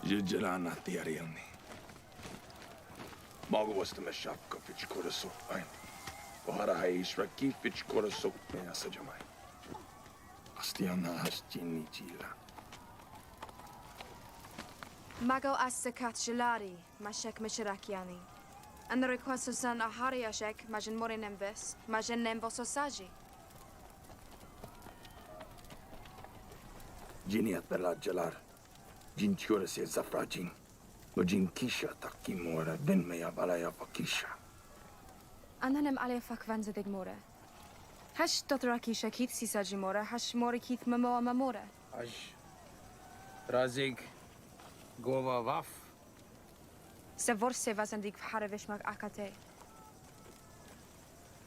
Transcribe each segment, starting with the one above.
Jelana tiariani. Mago was the meshapka fitch korasok pain. Ohara haish raki fitch korasok pena sajamai. Astiana hastini jila. Mago asakat jalari, mashek mishirakiani. And the request of son ahari ashek, majin morin emvis, majin nembososaji. Jini at bela jalar. Jin tiora se zafrajin. Jin kisha takimora ben meya balaya pakisha. Ananem ale fakvanza digmora. Hash dotraki shakit sisajimora, hash morikith mamoa mamora. Ash Razig Gova Waf. Sevorse vasandig harevishmak akate.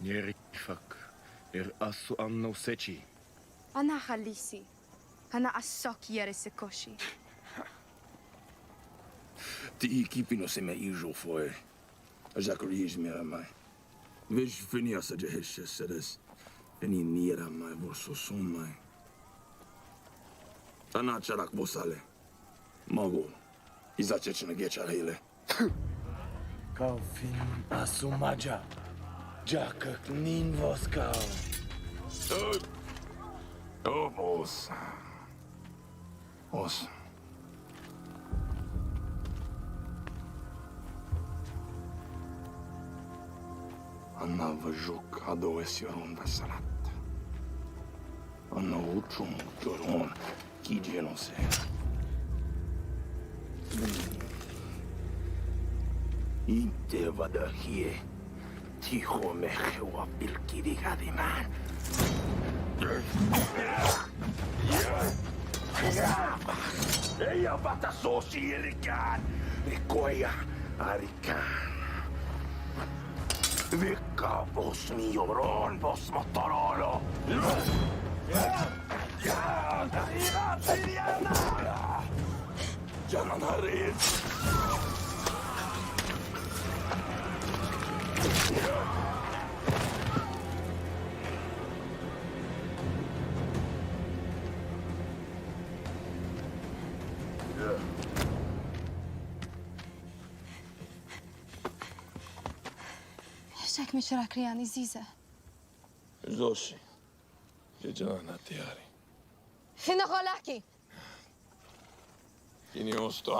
Nerifak. Asu amno sechi. Ana halisi. Ana asok yeresekoshi. Ti kipino se me ijo foi. Zakarias me amai. Vejo finia sa jehesh sedes. Eni nira mai vorso somai. Ana charak bosale. Mago. Izachechna gecharele. Kaufin Asumaja. Jakak Nin Voskau. Oh, boss. Boss. Anna vajuk ado esioron da salat. Anna uchum kioron kijeno se. Inte vada hie. Tiho mehewa bilkiri hadiman. Ella bata sosi elikan. Rikoya arikan. Vilka vos mioron vos motorolo. Jangan harin. Shek mishirakriani ziza. Zoshi. Jejana tiari. Finagolaki. Kini osto